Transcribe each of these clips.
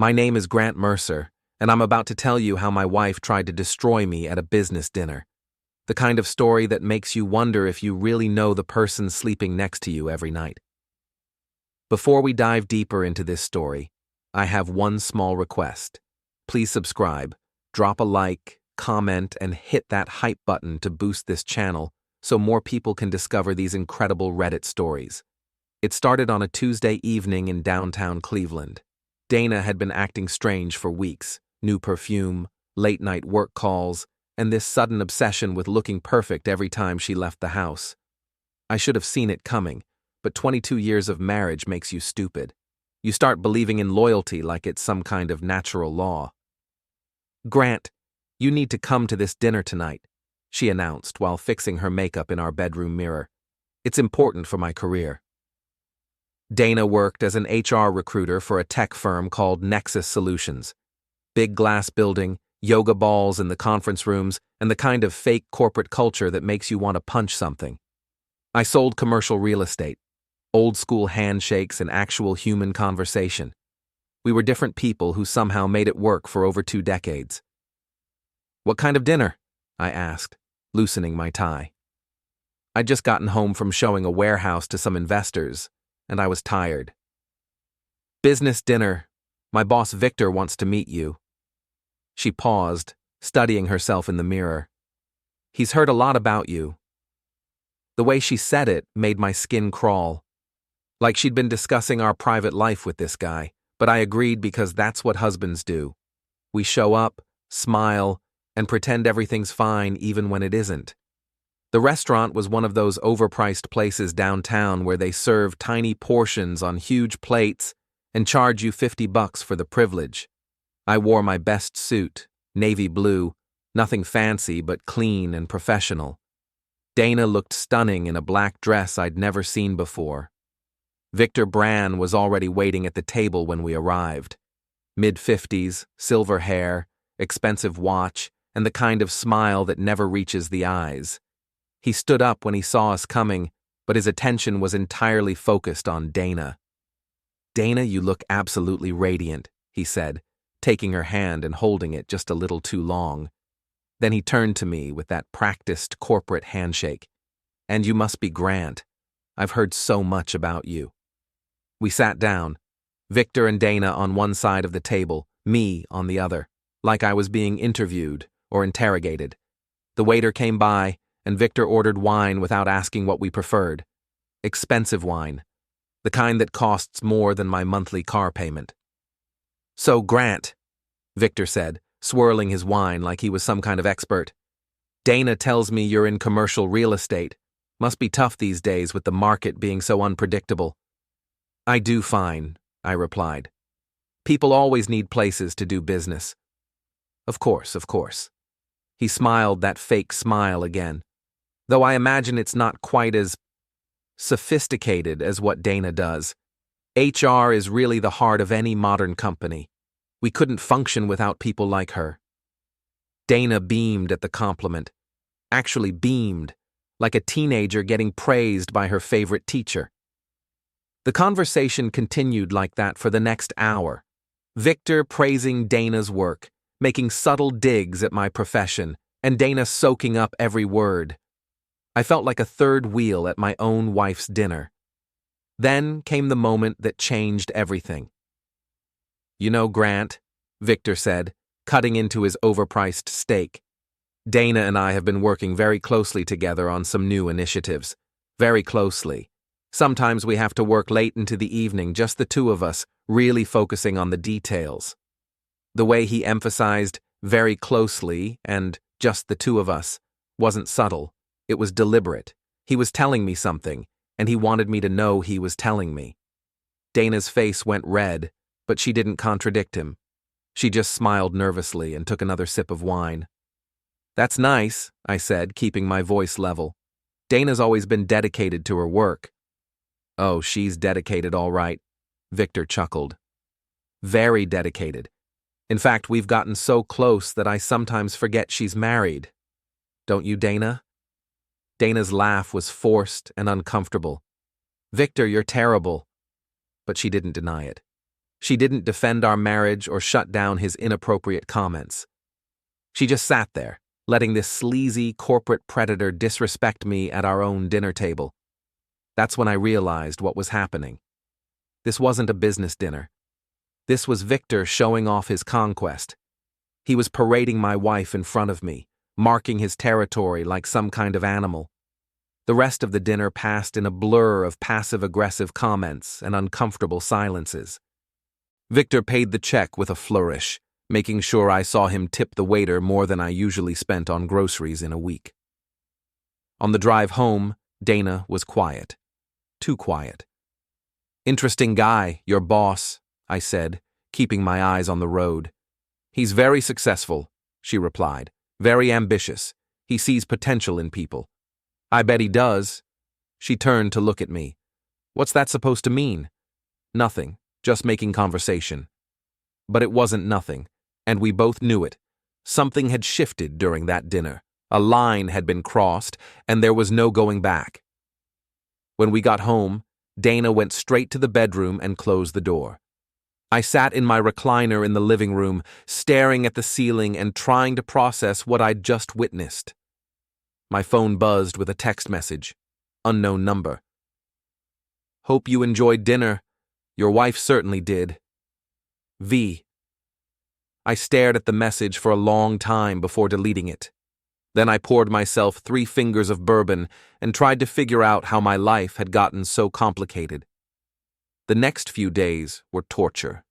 My name is Grant Mercer, and I'm about to tell you how my wife tried to destroy me at a business dinner. The kind of story that makes you wonder if you really know the person sleeping next to you every night. Before we dive deeper into this story, I have one small request. Please subscribe, drop a like, comment, and hit that hype button to boost this channel so more people can discover these incredible Reddit stories. It started on a Tuesday evening in downtown Cleveland. Dana had been acting strange for weeks. New perfume, late-night work calls, and this sudden obsession with looking perfect every time she left the house. I should have seen it coming, but 22 years of marriage makes you stupid. You start believing in loyalty like it's some kind of natural law. "Grant, you need to come to this dinner tonight," she announced while fixing her makeup in our bedroom mirror. "It's important for my career." Dana worked as an HR recruiter for a tech firm called Nexus Solutions. Big glass building, yoga balls in the conference rooms, and the kind of fake corporate culture that makes you want to punch something. I sold commercial real estate, old-school handshakes and actual human conversation. We were different people who somehow made it work for over 2 decades. "What kind of dinner?" I asked, loosening my tie. I'd just gotten home from showing a warehouse to some investors, and I was tired. "Business dinner. My boss Victor wants to meet you." She paused, studying herself in the mirror. "He's heard a lot about you." The way she said it made my skin crawl. Like she'd been discussing our private life with this guy, but I agreed because that's what husbands do. We show up, smile, and pretend everything's fine even when it isn't. The restaurant was one of those overpriced places downtown where they serve tiny portions on huge plates and charge you $50 for the privilege. I wore my best suit, navy blue, nothing fancy but clean and professional. Dana looked stunning in a black dress I'd never seen before. Victor Bran was already waiting at the table when we arrived. Mid-50s, silver hair, expensive watch, and the kind of smile that never reaches the eyes. He stood up when he saw us coming, but his attention was entirely focused on Dana. "Dana, you look absolutely radiant," he said, taking her hand and holding it just a little too long. Then he turned to me with that practiced corporate handshake. "And you must be Grant. I've heard so much about you." We sat down, Victor and Dana on one side of the table, me on the other, like I was being interviewed or interrogated. The waiter came by, and Victor ordered wine without asking what we preferred. Expensive wine, the kind that costs more than my monthly car payment. "So, Grant," Victor said, swirling his wine like he was some kind of expert, "Dana tells me you're in commercial real estate. Must be tough these days with the market being so unpredictable." "I do fine," I replied. "People always need places to do business." Of course. He smiled that fake smile again, though I imagine it's not quite as sophisticated as what Dana does. HR is really the heart of any modern company. We couldn't function without people like her. Dana beamed at the compliment. Actually beamed, like a teenager getting praised by her favorite teacher. The conversation continued like that for the next hour. Victor praising Dana's work, making subtle digs at my profession, and Dana soaking up every word. I felt like a third wheel at my own wife's dinner. Then came the moment that changed everything. "You know, Grant," Victor said, cutting into his overpriced steak, "Dana and I have been working very closely together on some new initiatives. Very closely. Sometimes we have to work late into the evening, just the two of us, really focusing on the details." The way he emphasized "very closely" and "just the two of us" wasn't subtle. It was deliberate. He was telling me something, and he wanted me to know he was telling me. Dana's face went red, but she didn't contradict him. She just smiled nervously and took another sip of wine. "That's nice," I said, keeping my voice level. "Dana's always been dedicated to her work." "Oh, she's dedicated all right," Victor chuckled. "Very dedicated. In fact, we've gotten so close that I sometimes forget she's married. Don't you, Dana?" Dana's laugh was forced and uncomfortable. "Victor, you're terrible." But she didn't deny it. She didn't defend our marriage or shut down his inappropriate comments. She just sat there, letting this sleazy corporate predator disrespect me at our own dinner table. That's when I realized what was happening. This wasn't a business dinner. This was Victor showing off his conquest. He was parading my wife in front of me, marking his territory like some kind of animal. The rest of the dinner passed in a blur of passive-aggressive comments and uncomfortable silences. Victor paid the check with a flourish, making sure I saw him tip the waiter more than I usually spent on groceries in a week. On the drive home, Dana was quiet. Too quiet. "Interesting guy, your boss," I said, keeping my eyes on the road. "He's very successful," she replied. "Very ambitious. He sees potential in people." "I bet he does." She turned to look at me. "What's that supposed to mean?" "Nothing, just making conversation." But it wasn't nothing, and we both knew it. Something had shifted during that dinner. A line had been crossed, and there was no going back. When we got home, Dana went straight to the bedroom and closed the door. I sat in my recliner in the living room, staring at the ceiling and trying to process what I'd just witnessed. My phone buzzed with a text message. Unknown number. "Hope you enjoyed dinner. Your wife certainly did. V." I stared at the message for a long time before deleting it. Then I poured myself 3 fingers of bourbon and tried to figure out how my life had gotten so complicated. The next few days were torture.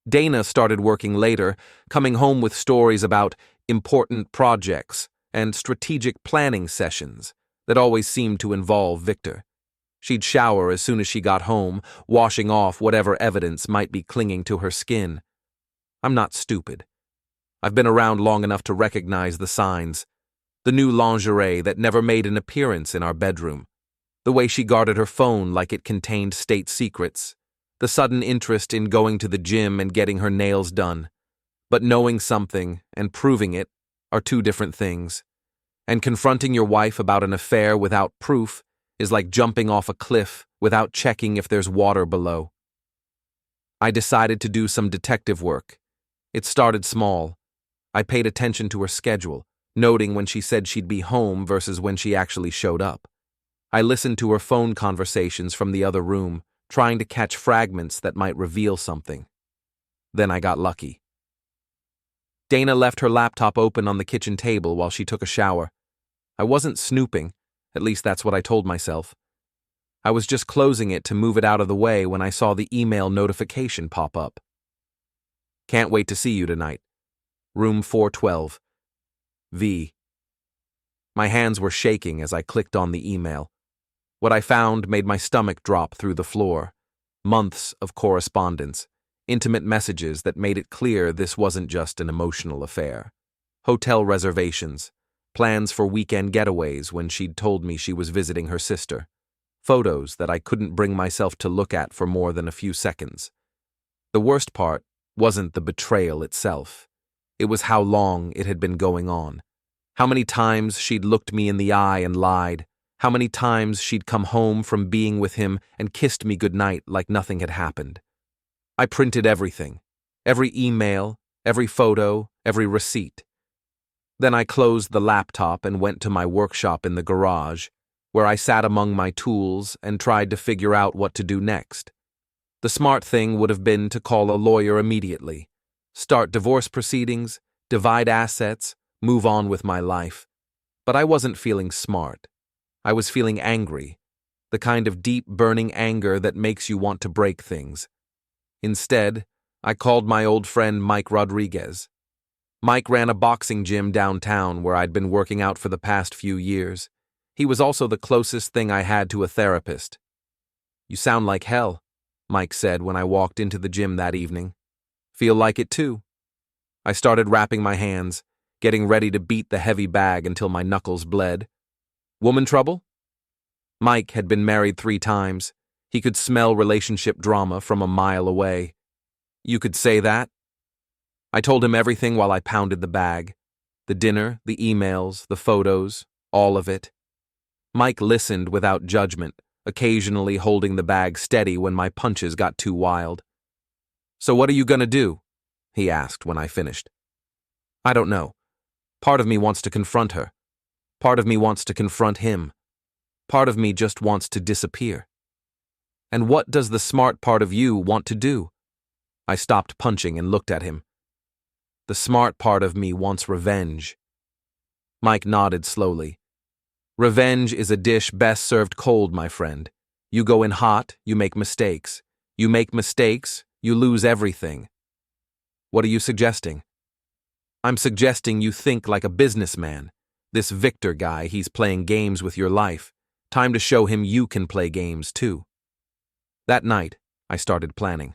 Dana started working later, coming home with stories about important projects and strategic planning sessions that always seemed to involve Victor. She'd shower as soon as she got home, washing off whatever evidence might be clinging to her skin. I'm not stupid. I've been around long enough to recognize the signs. The new lingerie that never made an appearance in our bedroom. The way she guarded her phone like it contained state secrets. The sudden interest in going to the gym and getting her nails done. But knowing something and proving it are 2 different things. And confronting your wife about an affair without proof is like jumping off a cliff without checking if there's water below. I decided to do some detective work. It started small. I paid attention to her schedule, noting when she said she'd be home versus when she actually showed up. I listened to her phone conversations from the other room, trying to catch fragments that might reveal something. Then I got lucky. Dana left her laptop open on the kitchen table while she took a shower. I wasn't snooping, at least that's what I told myself. I was just closing it to move it out of the way when I saw the email notification pop up. "Can't wait to see you tonight. Room 412. V." My hands were shaking as I clicked on the email. What I found made my stomach drop through the floor. Months of correspondence, intimate messages that made it clear this wasn't just an emotional affair. Hotel reservations, plans for weekend getaways when she'd told me she was visiting her sister. Photos that I couldn't bring myself to look at for more than a few seconds. The worst part wasn't the betrayal itself. It was how long it had been going on. How many times she'd looked me in the eye and lied. How many times she'd come home from being with him and kissed me goodnight like nothing had happened. I printed everything. Every email, every photo, every receipt. Then I closed the laptop and went to my workshop in the garage, where I sat among my tools and tried to figure out what to do next. The smart thing would have been to call a lawyer immediately, start divorce proceedings, divide assets, move on with my life. But I wasn't feeling smart. I was feeling angry, the kind of deep, burning anger that makes you want to break things. Instead, I called my old friend Mike Rodriguez. Mike ran a boxing gym downtown where I'd been working out for the past few years. He was also the closest thing I had to a therapist. "You sound like hell," Mike said when I walked into the gym that evening. "Feel like it too." I started wrapping my hands, getting ready to beat the heavy bag until my knuckles bled. "Woman trouble?" Mike had been married 3 times. He could smell relationship drama from a mile away. "You could say that." I told him everything while I pounded the bag. The dinner, the emails, the photos, all of it. Mike listened without judgment, occasionally holding the bag steady when my punches got too wild. "So what are you gonna do?" he asked when I finished. "I don't know. Part of me wants to confront her. Part of me wants to confront him. Part of me just wants to disappear." "And what does the smart part of you want to do?" I stopped punching and looked at him. "The smart part of me wants revenge." Mike nodded slowly. "Revenge is a dish best served cold, my friend. You go in hot, you make mistakes. You make mistakes, you lose everything." "What are you suggesting?" "I'm suggesting you think like a businessman. This Victor guy, he's playing games with your life. Time to show him you can play games too." That night, I started planning.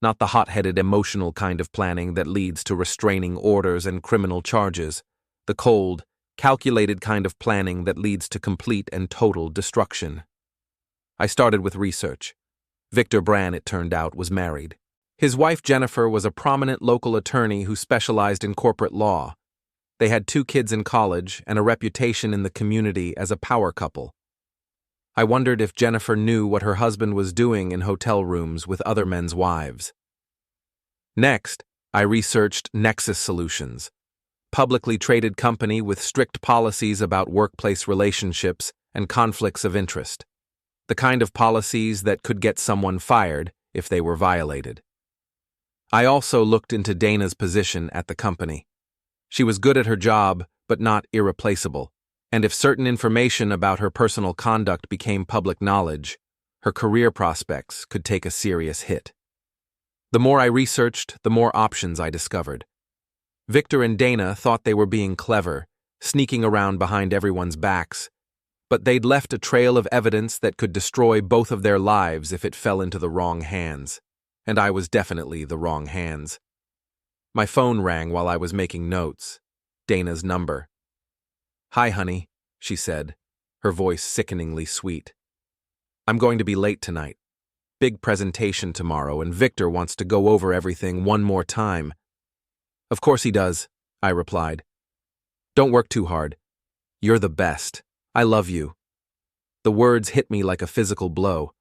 Not the hot-headed emotional kind of planning that leads to restraining orders and criminal charges. The cold, calculated kind of planning that leads to complete and total destruction. I started with research. Victor Brann, it turned out, was married. His wife Jennifer was a prominent local attorney who specialized in corporate law. They had 2 kids in college and a reputation in the community as a power couple. I wondered if Jennifer knew what her husband was doing in hotel rooms with other men's wives. Next, I researched Nexus Solutions, publicly traded company with strict policies about workplace relationships and conflicts of interest. The kind of policies that could get someone fired if they were violated. I also looked into Dana's position at the company. She was good at her job, but not irreplaceable, and if certain information about her personal conduct became public knowledge, her career prospects could take a serious hit. The more I researched, the more options I discovered. Victor and Dana thought they were being clever, sneaking around behind everyone's backs, but they'd left a trail of evidence that could destroy both of their lives if it fell into the wrong hands. And I was definitely the wrong hands. My phone rang while I was making notes. Dana's number. "Hi, honey," she said, her voice sickeningly sweet. "I'm going to be late tonight. Big presentation tomorrow, and Victor wants to go over everything one more time." "Of course he does," I replied. "Don't work too hard. You're the best. I love you." The words hit me like a physical blow.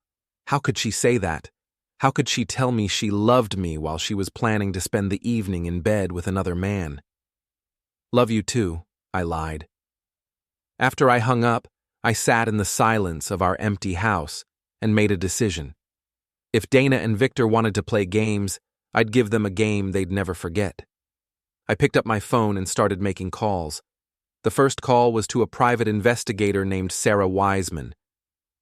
How could she say that? How could she tell me she loved me while she was planning to spend the evening in bed with another man? "Love you too," I lied. After I hung up, I sat in the silence of our empty house and made a decision. If Dana and Victor wanted to play games, I'd give them a game they'd never forget. I picked up my phone and started making calls. The first call was to a private investigator named Sarah Wiseman.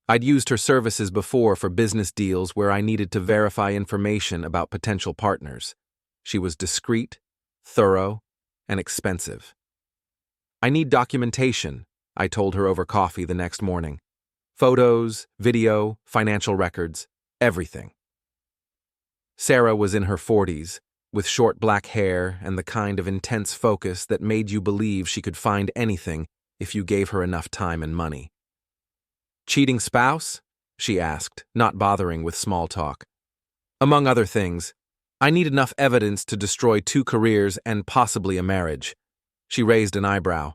I'd used her services before for business deals where I needed to verify information about potential partners. She was discreet, thorough, and expensive. "I need documentation," I told her over coffee the next morning. "Photos, video, financial records, everything." Sarah was in her 40s, with short black hair and the kind of intense focus that made you believe she could find anything if you gave her enough time and money. "Cheating spouse?" she asked, not bothering with small talk. "Among other things, I need enough evidence to destroy 2 careers and possibly a marriage." She raised an eyebrow.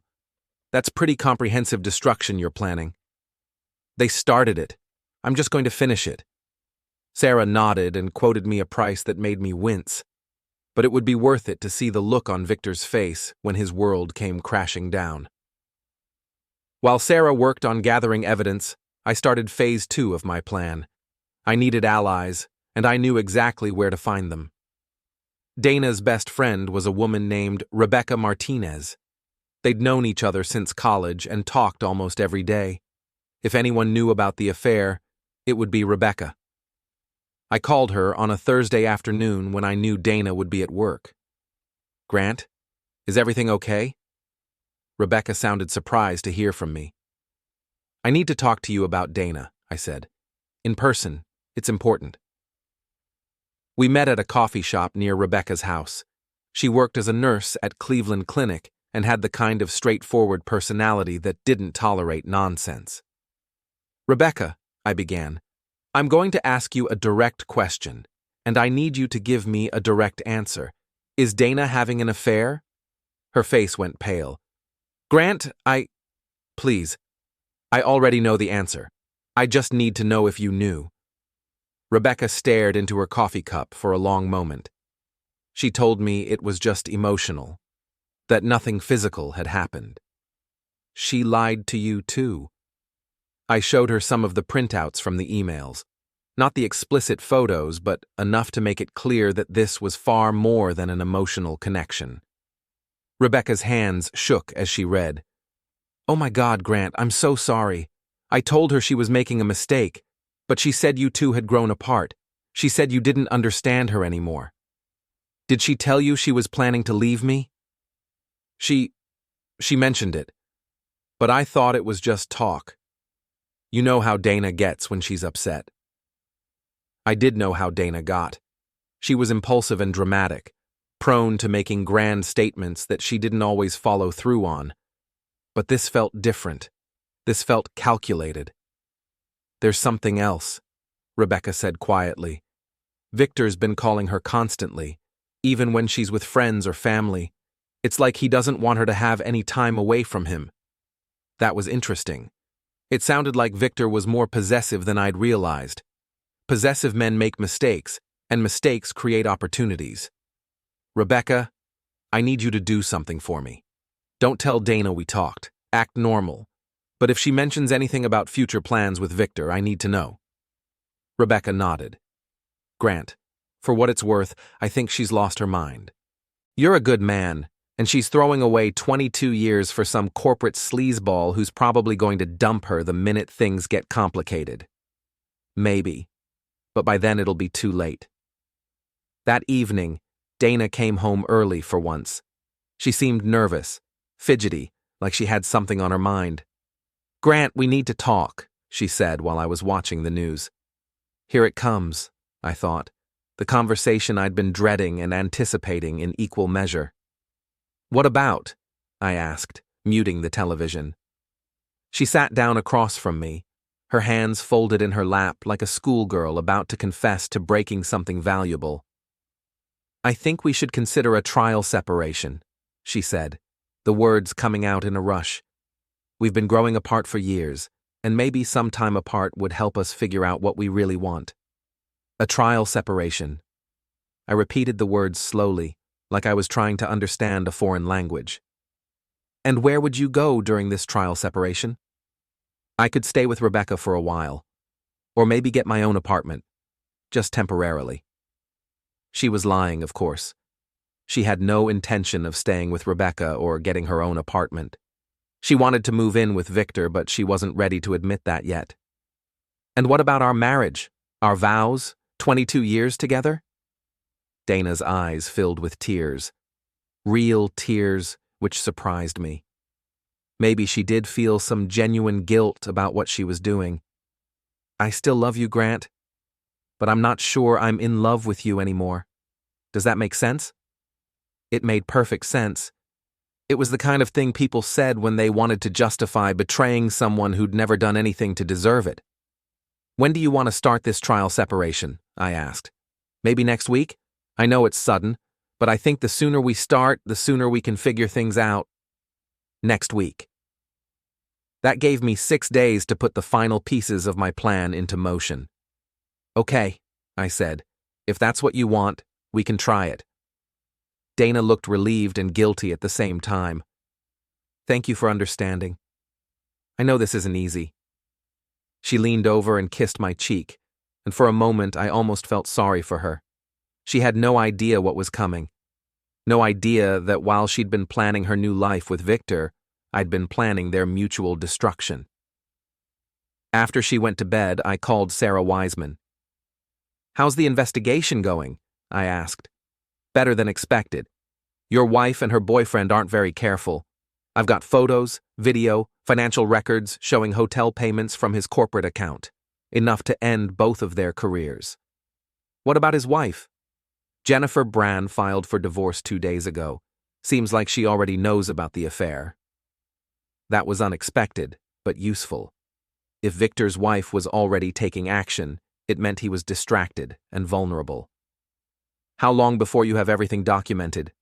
"That's pretty comprehensive destruction you're planning." "They started it. I'm just going to finish it." Sarah nodded and quoted me a price that made me wince. But it would be worth it to see the look on Victor's face when his world came crashing down. While Sarah worked on gathering evidence, I started phase 2 of my plan. I needed allies, and I knew exactly where to find them. Dana's best friend was a woman named Rebecca Martinez. They'd known each other since college and talked almost every day. If anyone knew about the affair, it would be Rebecca. I called her on a Thursday afternoon when I knew Dana would be at work. "Grant, is everything okay?" Rebecca sounded surprised to hear from me. "I need to talk to you about Dana," I said. "In person, it's important." We met at a coffee shop near Rebecca's house. She worked as a nurse at Cleveland Clinic and had the kind of straightforward personality that didn't tolerate nonsense. "Rebecca," I began, "I'm going to ask you a direct question, and I need you to give me a direct answer. Is Dana having an affair?" Her face went pale. "Grant, Please. I already know the answer. I just need to know if you knew." Rebecca stared into her coffee cup for a long moment. She told me it was just emotional, that nothing physical had happened. She lied to you too. I showed her some of the printouts from the emails. Not the explicit photos, but enough to make it clear that this was far more than an emotional connection. Rebecca's hands shook as she read. "Oh my God, Grant, I'm so sorry. I told her she was making a mistake, but she said you two had grown apart. She said you didn't understand her anymore. Did she tell you she was planning to leave me?" She mentioned it, but I thought it was just talk. You know how Dana gets when she's upset. I did know how Dana got. She was impulsive and dramatic, prone to making grand statements that she didn't always follow through on. But this felt different. This felt calculated. "There's something else," Rebecca said quietly. "Victor's been calling her constantly, even when she's with friends or family. It's like he doesn't want her to have any time away from him." That was interesting. It sounded like Victor was more possessive than I'd realized. Possessive men make mistakes, and mistakes create opportunities. "Rebecca, I need you to do something for me. Don't tell Dana we talked. Act normal. But if she mentions anything about future plans with Victor, I need to know." Rebecca nodded. "Grant, for what it's worth, I think she's lost her mind. You're a good man, and she's throwing away 22 years for some corporate sleazeball who's probably going to dump her the minute things get complicated. Maybe. But by then it'll be too late." That evening, Dana came home early for once. She seemed nervous, fidgety, like she had something on her mind. "Grant, we need to talk," she said while I was watching the news. Here it comes, I thought, the conversation I'd been dreading and anticipating in equal measure. "What about?" I asked, muting the television. She sat down across from me, her hands folded in her lap like a schoolgirl about to confess to breaking something valuable. "I think we should consider a trial separation," she said, the words coming out in a rush. "We've been growing apart for years, and maybe some time apart would help us figure out what we really want." A trial separation. I repeated the words slowly, like I was trying to understand a foreign language. "And where would you go during this trial separation?" "I could stay with Rebecca for a while, or maybe get my own apartment, just temporarily." She was lying, of course. She had no intention of staying with Rebecca or getting her own apartment. She wanted to move in with Victor, but she wasn't ready to admit that yet. "And what about our marriage? Our vows? 22 years together?" Dana's eyes filled with tears. Real tears, which surprised me. Maybe she did feel some genuine guilt about what she was doing. "I still love you, Grant, but I'm not sure I'm in love with you anymore. Does that make sense?" It made perfect sense. It was the kind of thing people said when they wanted to justify betraying someone who'd never done anything to deserve it. "When do you want to start this trial separation?" I asked. "Maybe next week? I know it's sudden, but I think the sooner we start, the sooner we can figure things out." "Next week." That gave me 6 days to put the final pieces of my plan into motion. "Okay," I said. "If that's what you want, we can try it." Dana looked relieved and guilty at the same time. "Thank you for understanding. I know this isn't easy." She leaned over and kissed my cheek, and for a moment I almost felt sorry for her. She had no idea what was coming. No idea that while she'd been planning her new life with Victor, I'd been planning their mutual destruction. After she went to bed, I called Sarah Wiseman. "How's the investigation going?" I asked. "Better than expected. Your wife and her boyfriend aren't very careful. I've got photos, video, financial records showing hotel payments from his corporate account. Enough to end both of their careers." "What about his wife?" "Jennifer Brand filed for divorce 2 days ago. Seems like she already knows about the affair." That was unexpected, but useful. If Victor's wife was already taking action, it meant he was distracted and vulnerable. "How long before you have everything documented?"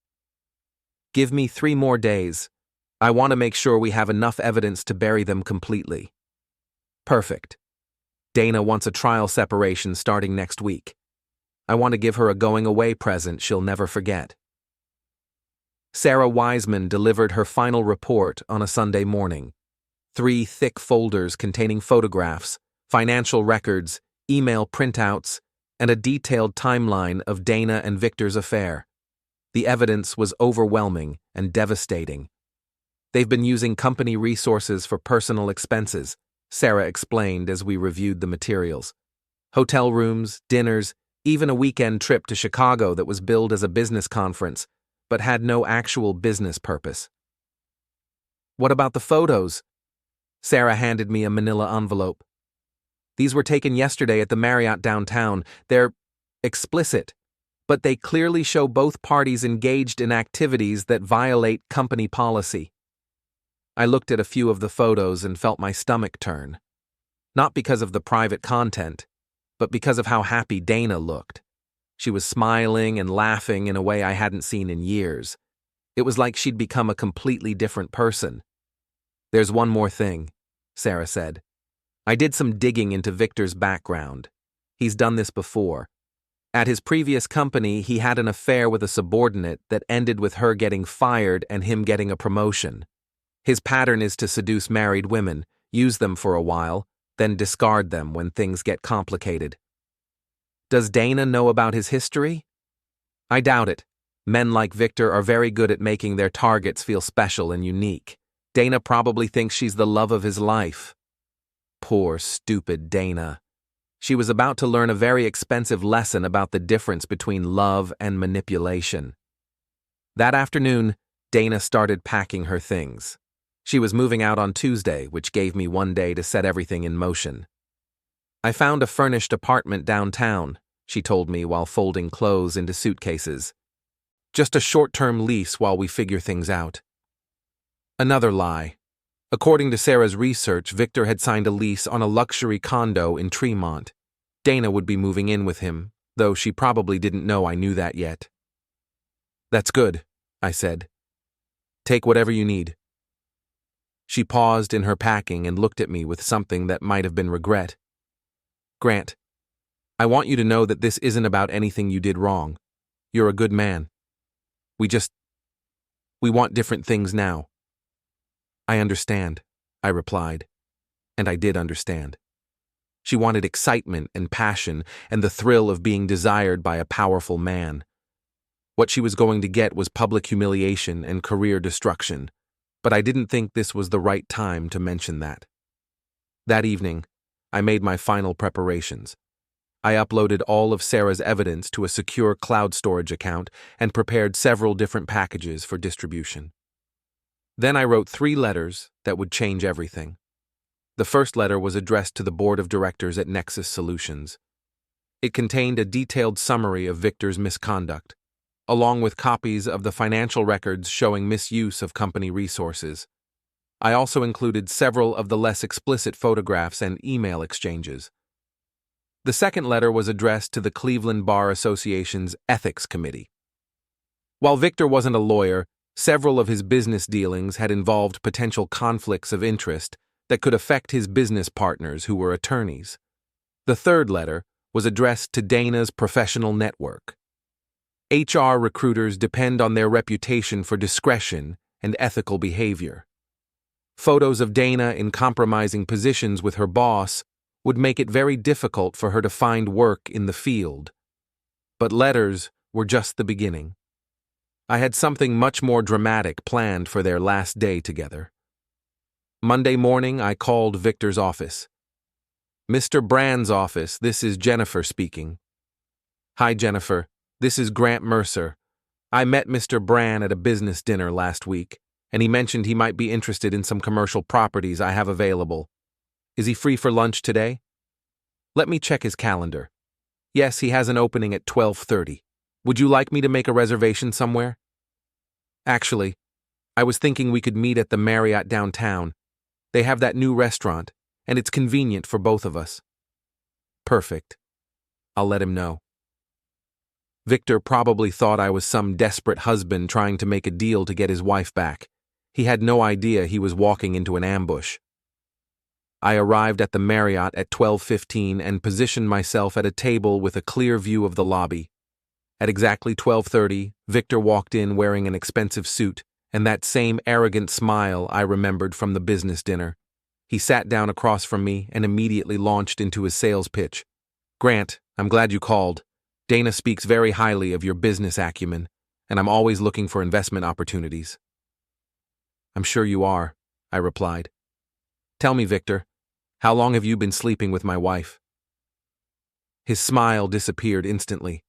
"Give me 3 more days. I want to make sure we have enough evidence to bury them completely." "Perfect." Dana wants a trial separation starting next week. I want to give her a going-away present she'll never forget. Sarah Wiseman delivered her final report on a Sunday morning. 3 thick folders containing photographs, financial records, email printouts, and a detailed timeline of Dana and Victor's affair. The evidence was overwhelming and devastating. They've been using company resources for personal expenses, Sarah explained as we reviewed the materials. Hotel rooms, dinners, even a weekend trip to Chicago that was billed as a business conference, but had no actual business purpose. What about the photos? Sarah handed me a manila envelope. These were taken yesterday at the Marriott downtown. They're explicit, but they clearly show both parties engaged in activities that violate company policy. I looked at a few of the photos and felt my stomach turn. Not because of the private content, but because of how happy Dana looked. She was smiling and laughing in a way I hadn't seen in years. It was like she'd become a completely different person. There's one more thing, Sarah said. I did some digging into Victor's background. He's done this before. At his previous company, he had an affair with a subordinate that ended with her getting fired and him getting a promotion. His pattern is to seduce married women, use them for a while, then discard them when things get complicated. Does Dana know about his history? I doubt it. Men like Victor are very good at making their targets feel special and unique. Dana probably thinks she's the love of his life. Poor, stupid Dana. She was about to learn a very expensive lesson about the difference between love and manipulation. That afternoon, Dana started packing her things. She was moving out on Tuesday, which gave me one day to set everything in motion. I found a furnished apartment downtown, she told me while folding clothes into suitcases. Just a short-term lease while we figure things out. Another lie. According to Sarah's research, Victor had signed a lease on a luxury condo in Tremont. Dana would be moving in with him, though she probably didn't know I knew that yet. That's good, I said. Take whatever you need. She paused in her packing and looked at me with something that might have been regret. Grant, I want you to know that this isn't about anything you did wrong. You're a good man. We want different things now. I understand, I replied. And I did understand. She wanted excitement and passion and the thrill of being desired by a powerful man. What she was going to get was public humiliation and career destruction, but I didn't think this was the right time to mention that. That evening, I made my final preparations. I uploaded all of Sarah's evidence to a secure cloud storage account and prepared several different packages for distribution. Then I wrote 3 letters that would change everything. The first letter was addressed to the board of directors at Nexus Solutions. It contained a detailed summary of Victor's misconduct, along with copies of the financial records showing misuse of company resources. I also included several of the less explicit photographs and email exchanges. The second letter was addressed to the Cleveland Bar Association's Ethics Committee. While Victor wasn't a lawyer, several of his business dealings had involved potential conflicts of interest that could affect his business partners who were attorneys. The third letter was addressed to Dana's professional network. HR recruiters depend on their reputation for discretion and ethical behavior. Photos of Dana in compromising positions with her boss would make it very difficult for her to find work in the field. But letters were just the beginning. I had something much more dramatic planned for their last day together. Monday morning, I called Victor's office. Mr. Brand's office, this is Jennifer speaking. Hi, Jennifer. This is Grant Mercer. I met Mr. Brand at a business dinner last week, and he mentioned he might be interested in some commercial properties I have available. Is he free for lunch today? Let me check his calendar. Yes, he has an opening at 12:30. Would you like me to make a reservation somewhere? Actually, I was thinking we could meet at the Marriott downtown. They have that new restaurant, and it's convenient for both of us. Perfect. I'll let him know. Victor probably thought I was some desperate husband trying to make a deal to get his wife back. He had no idea he was walking into an ambush. I arrived at the Marriott at 12:15 and positioned myself at a table with a clear view of the lobby. At exactly 12:30, Victor walked in wearing an expensive suit and that same arrogant smile I remembered from the business dinner. He sat down across from me and immediately launched into his sales pitch. "Grant, I'm glad you called. Dana speaks very highly of your business acumen, and I'm always looking for investment opportunities." "I'm sure you are," I replied. "Tell me, Victor, how long have you been sleeping with my wife?" His smile disappeared instantly.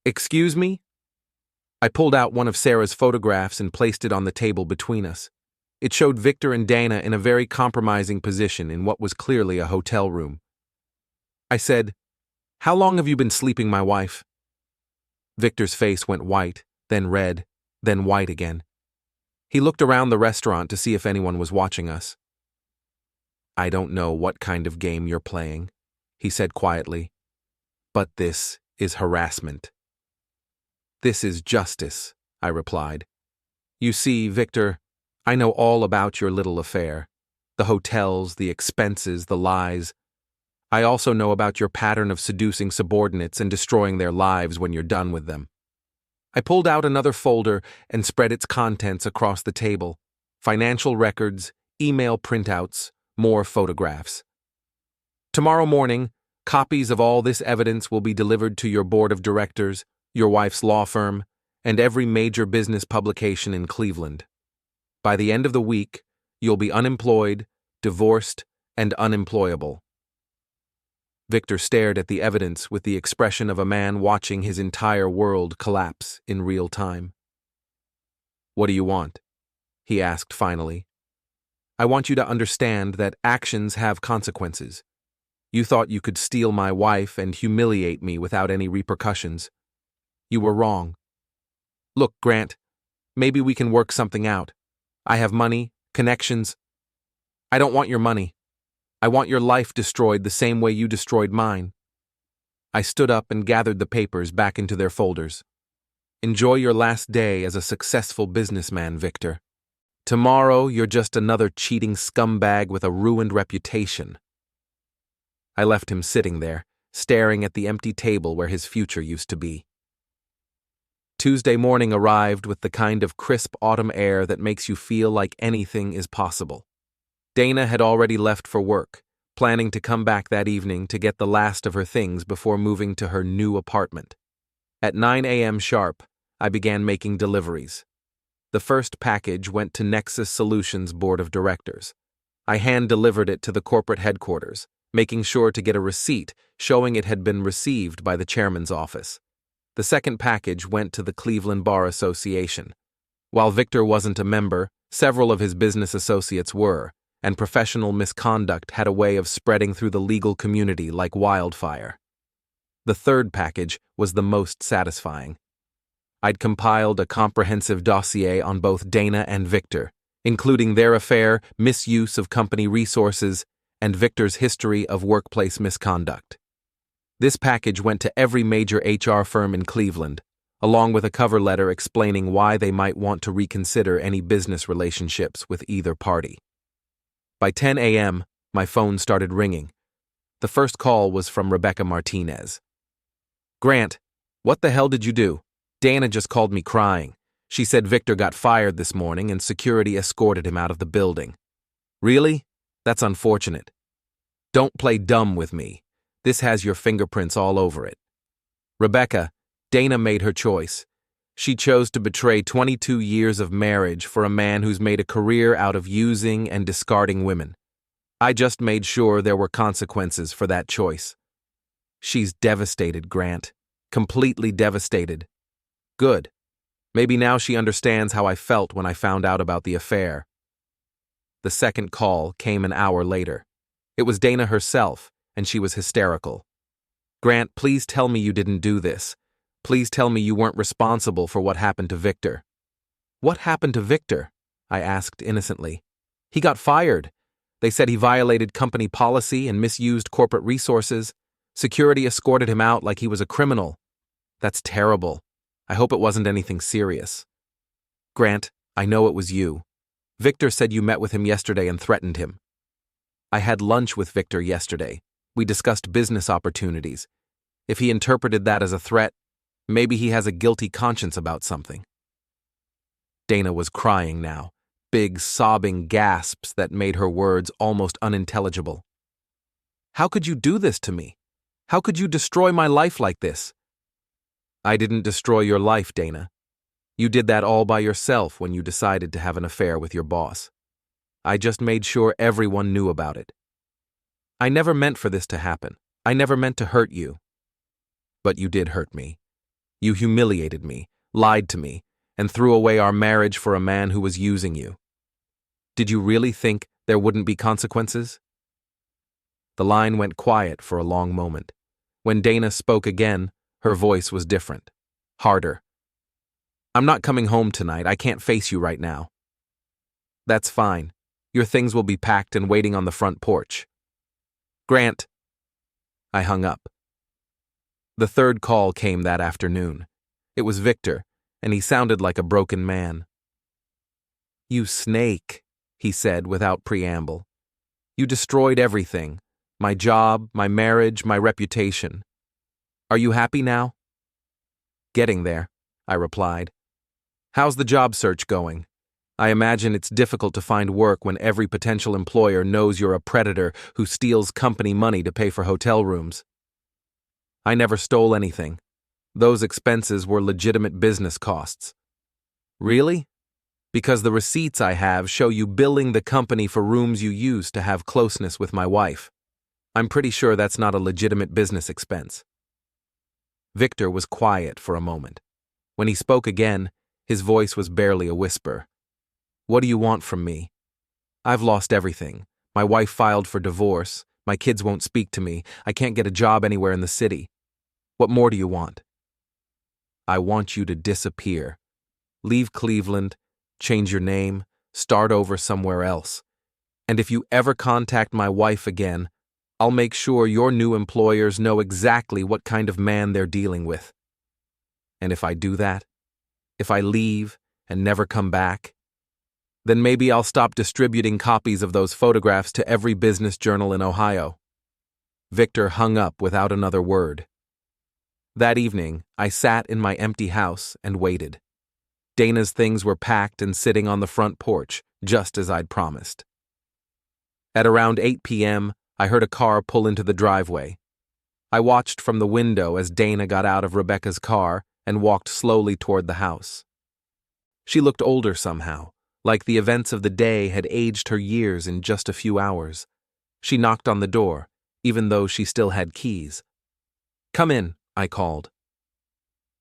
"Excuse me?" I pulled out one of Sarah's photographs and placed it on the table between us. It showed Victor and Dana in a very compromising position in what was clearly a hotel room. I said, "How long have you been sleeping my wife?" Victor's face went white, then red, then white again. He looked around the restaurant to see if anyone was watching us. "I don't know what kind of game you're playing," he said quietly, "but this is harassment." "This is justice," I replied. "You see, Victor, I know all about your little affair. The hotels, the expenses, the lies. I also know about your pattern of seducing subordinates and destroying their lives when you're done with them." I pulled out another folder and spread its contents across the table. Financial records, email printouts, more photographs. "Tomorrow morning, copies of all this evidence will be delivered to your board of directors, your wife's law firm, and every major business publication in Cleveland. By the end of the week, you'll be unemployed, divorced, and unemployable." Victor stared at the evidence with the expression of a man watching his entire world collapse in real time. "What do you want?" he asked finally. "I want you to understand that actions have consequences. You thought you could steal my wife and humiliate me without any repercussions. You were wrong. Look, Grant, maybe we can work something out. I have money, connections. I don't want your money. I want your life destroyed the same way you destroyed mine." I stood up and gathered the papers back into their folders. "Enjoy your last day as a successful businessman, Victor. Tomorrow, you're just another cheating scumbag with a ruined reputation." I left him sitting there, staring at the empty table where his future used to be. Tuesday morning arrived with the kind of crisp autumn air that makes you feel like anything is possible. Dana had already left for work, planning to come back that evening to get the last of her things before moving to her new apartment. At 9 a.m. sharp, I began making deliveries. The first package went to Nexus Solutions Board of Directors. I hand-delivered it to the corporate headquarters, making sure to get a receipt showing it had been received by the chairman's office. The second package went to the Cleveland Bar Association. While Victor wasn't a member, several of his business associates were, and professional misconduct had a way of spreading through the legal community like wildfire. The third package was the most satisfying. I'd compiled a comprehensive dossier on both Dana and Victor, including their affair, misuse of company resources, and Victor's history of workplace misconduct. This package went to every major HR firm in Cleveland, along with a cover letter explaining why they might want to reconsider any business relationships with either party. By 10 a.m., my phone started ringing. The first call was from Rebecca Martinez. "Grant, what the hell did you do? Dana just called me crying. She said Victor got fired this morning and security escorted him out of the building." "Really? That's unfortunate. Don't play dumb with me. This has your fingerprints all over it." "Rebecca, Dana made her choice. She chose to betray 22 years of marriage for a man who's made a career out of using and discarding women. I just made sure there were consequences for that choice." "She's devastated, Grant. Completely devastated." "Good. Maybe now she understands how I felt when I found out about the affair." The second call came an hour later. It was Dana herself, and she was hysterical. "Grant, please tell me you didn't do this. Please tell me you weren't responsible for what happened to Victor." "What happened to Victor?" I asked innocently. "He got fired. They said he violated company policy and misused corporate resources. Security escorted him out like he was a criminal. That's terrible. I hope it wasn't anything serious." "Grant, I know it was you. Victor said you met with him yesterday and threatened him." I had lunch with Victor yesterday. We discussed business opportunities. If he interpreted that as a threat, maybe he has a guilty conscience about something. Dana was crying now, big sobbing gasps that made her words almost unintelligible. How could you do this to me? How could you destroy my life like this? I didn't destroy your life, Dana. You did that all by yourself when you decided to have an affair with your boss. I just made sure everyone knew about it. I never meant for this to happen. I never meant to hurt you. But you did hurt me. You humiliated me, lied to me, and threw away our marriage for a man who was using you. Did you really think there wouldn't be consequences? The line went quiet for a long moment. When Dana spoke again, her voice was different, harder. I'm not coming home tonight. I can't face you right now. That's fine. Your things will be packed and waiting on the front porch. Grant. I hung up. The third call came that afternoon. It was Victor, and he sounded like a broken man. You snake, he said without preamble. You destroyed everything. My job, my marriage, my reputation. Are you happy now? Getting there, I replied. How's the job search going? I imagine it's difficult to find work when every potential employer knows you're a predator who steals company money to pay for hotel rooms. I never stole anything. Those expenses were legitimate business costs. Really? Because the receipts I have show you billing the company for rooms you used to have closeness with my wife. I'm pretty sure that's not a legitimate business expense. Victor was quiet for a moment. When he spoke again, his voice was barely a whisper. What do you want from me? I've lost everything. My wife filed for divorce. My kids won't speak to me. I can't get a job anywhere in the city. What more do you want? I want you to disappear. Leave Cleveland, change your name, start over somewhere else. And if you ever contact my wife again, I'll make sure your new employers know exactly what kind of man they're dealing with. And if I do that, if I leave and never come back, then maybe I'll stop distributing copies of those photographs to every business journal in Ohio. Victor hung up without another word. That evening, I sat in my empty house and waited. Dana's things were packed and sitting on the front porch, just as I'd promised. At around 8 p.m., I heard a car pull into the driveway. I watched from the window as Dana got out of Rebecca's car and walked slowly toward the house. She looked older somehow, like the events of the day had aged her years in just a few hours. She knocked on the door, even though she still had keys. Come in, I called.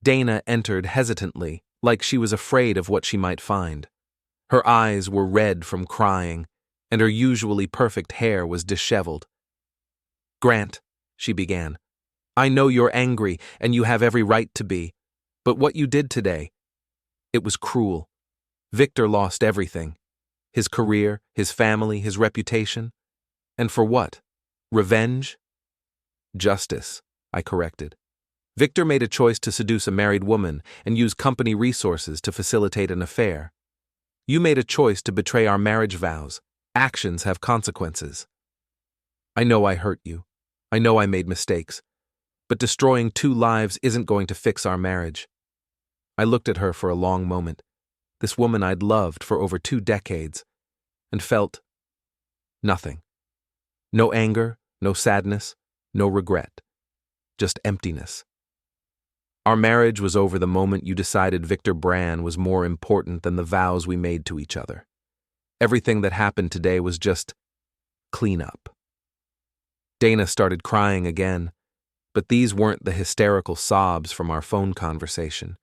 Dana entered hesitantly, like she was afraid of what she might find. Her eyes were red from crying, and her usually perfect hair was disheveled. Grant, she began, I know you're angry, and you have every right to be, but what you did today, it was cruel. Victor lost everything. His career, his family, his reputation. And for what? Revenge? Justice, I corrected. Victor made a choice to seduce a married woman and use company resources to facilitate an affair. You made a choice to betray our marriage vows. Actions have consequences. I know I hurt you. I know I made mistakes. But destroying 2 lives isn't going to fix our marriage. I looked at her for a long moment. This woman I'd loved for over 2 decades, and felt nothing. No anger, no sadness, no regret. Just emptiness. Our marriage was over the moment you decided Victor Brann was more important than the vows we made to each other. Everything that happened today was just cleanup. Dana started crying again, but these weren't the hysterical sobs from our phone conversation.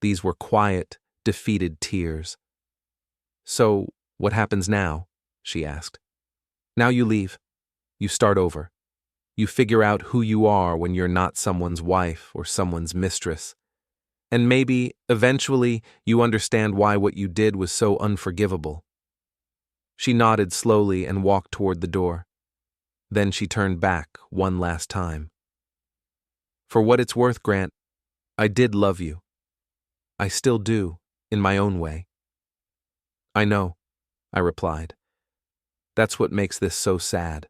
These were quiet, defeated tears. So, what happens now? She asked. Now you leave. You start over. You figure out who you are when you're not someone's wife or someone's mistress. And maybe, eventually, you understand why what you did was so unforgivable. She nodded slowly and walked toward the door. Then she turned back one last time. For what it's worth, Grant, I did love you. I still do, in my own way. I know, I replied. That's what makes this so sad.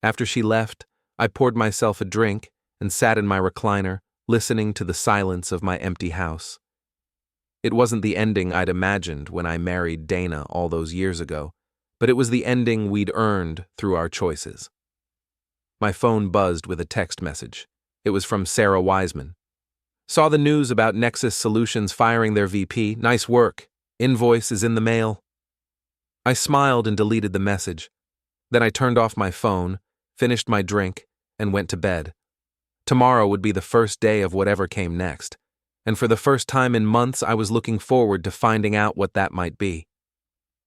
After she left, I poured myself a drink and sat in my recliner, listening to the silence of my empty house. It wasn't the ending I'd imagined when I married Dana all those years ago, but it was the ending we'd earned through our choices. My phone buzzed with a text message. It was from Sarah Wiseman. Saw the news about Nexus Solutions firing their VP. Nice work. Invoice is in the mail. I smiled and deleted the message. Then I turned off my phone, finished my drink, and went to bed. Tomorrow would be the first day of whatever came next, and for the first time in months I was looking forward to finding out what that might be.